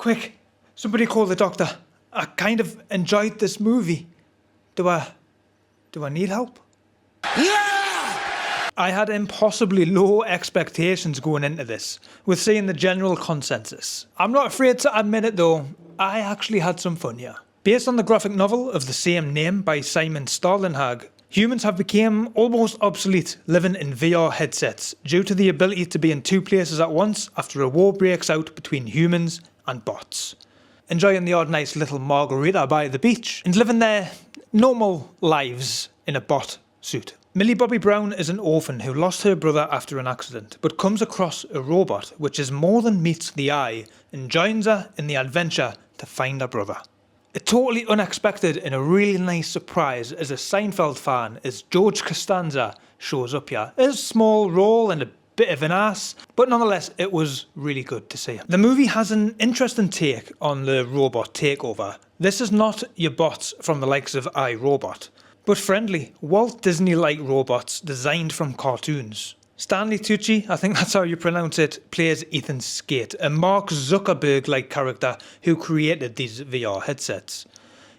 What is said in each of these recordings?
Quick, somebody call the doctor. I kind of enjoyed this movie. Do I need help? Yeah! I had impossibly low expectations going into this, with seeing the general consensus. I'm not afraid to admit it though, I actually had some fun here. Based on the graphic novel of the same name by Simon Starlinhag, humans have become almost obsolete living in VR headsets due to the ability to be in two places at once after a war breaks out between humans and bots. Enjoying the odd nice little margarita by the beach and living their normal lives in a bot suit. Millie Bobby Brown is an orphan who lost her brother after an accident, but comes across a robot which is more than meets the eye and joins her in the adventure to find her brother. A totally unexpected and a really nice surprise as a Seinfeld fan as George Costanza shows up here. A small role and a bit of an ass, but nonetheless it was really good to see him. The movie has an interesting take on the robot takeover. This is not your bots from the likes of iRobot, but friendly, Walt Disney-like robots designed from cartoons. Stanley Tucci, I think that's how you pronounce it, plays Ethan Skate, a Mark Zuckerberg-like character who created these VR headsets.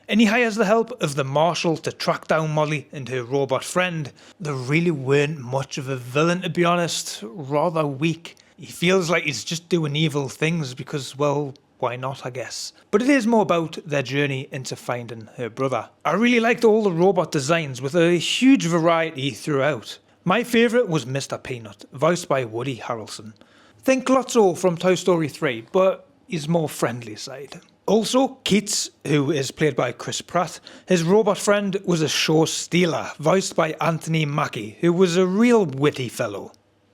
And he hires the help of the Marshal to track down Molly and her robot friend. There really weren't much of a villain, to be honest, rather weak. He feels like he's just doing evil things because, well, why not, I guess. But it is more about their journey into finding her brother. I really liked all the robot designs with a huge variety throughout. My favourite was Mr. Peanut, voiced by Woody Harrelson. Think Lotso from Toy Story 3, but he's more friendly side. Also, Keats, who is played by Chris Pratt, his robot friend was a show stealer, voiced by Anthony Mackie, who was a real witty fellow.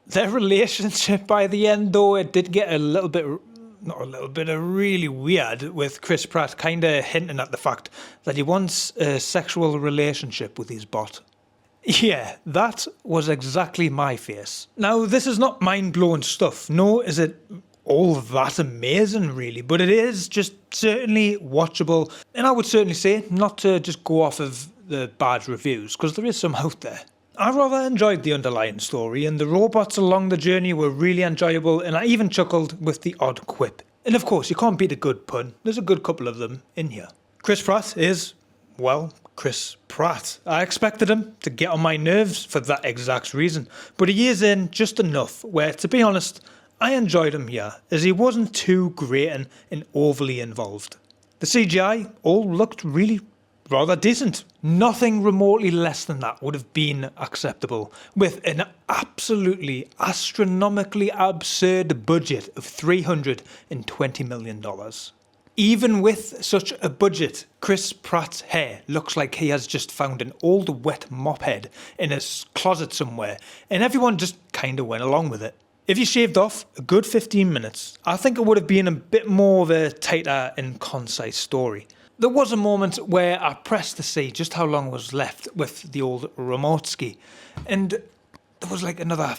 Their relationship by the end though, it did get really weird, with Chris Pratt kinda hinting at the fact that he wants a sexual relationship with his bot. Yeah, that was exactly my face. Now, this is not mind-blowing stuff, nor is it all that amazing really, but it is just certainly watchable, and I would certainly say not to just go off of the bad reviews, because there is some out there. I rather enjoyed the underlying story, and the robots along the journey were really enjoyable, and I even chuckled with the odd quip. And of course, you can't beat a good pun, there's a good couple of them in here. Chris Pratt is, well, Chris Pratt. I expected him to get on my nerves for that exact reason, but he is in just enough where, to be honest, I enjoyed him here, as he wasn't too grating and overly involved. The CGI all looked really rather decent. Nothing remotely less than that would have been acceptable, with an absolutely astronomically absurd budget of $320 million. Even with such a budget, Chris Pratt's hair looks like he has just found an old wet mop head in his closet somewhere, and everyone just kinda went along with it. If you shaved off a good 15 minutes, I think it would have been a bit more of a tighter and concise story. There was a moment where I pressed to see just how long was left with the old remote ski, and there was like another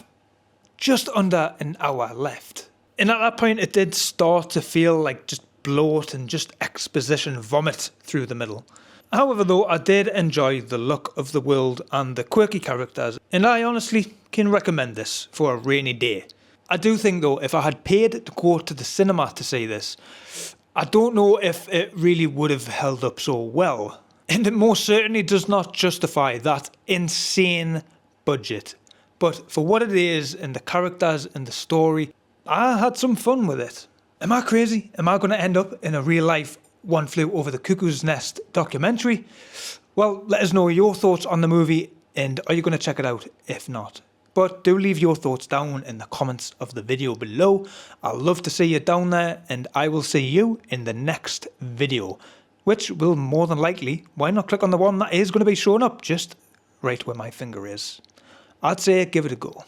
just under an hour left. And at that point it did start to feel like just bloat and just exposition vomit through the middle. However though, I did enjoy the look of the world and the quirky characters, and I honestly can recommend this for a rainy day. I do think though, if I had paid to go to the cinema to see this, I don't know if it really would have held up so well. And it most certainly does not justify that insane budget. But for what it is, and the characters and the story, I had some fun with it. Am I crazy? Am I going to end up in a real life One Flew Over the Cuckoo's Nest documentary? Well, let us know your thoughts on the movie, and are you going to check it out if not? But do leave your thoughts down in the comments of the video below. I'd love to see you down there, and I will see you in the next video, which will more than likely, why not click on the one that is going to be showing up just right where my finger is? I'd say give it a go.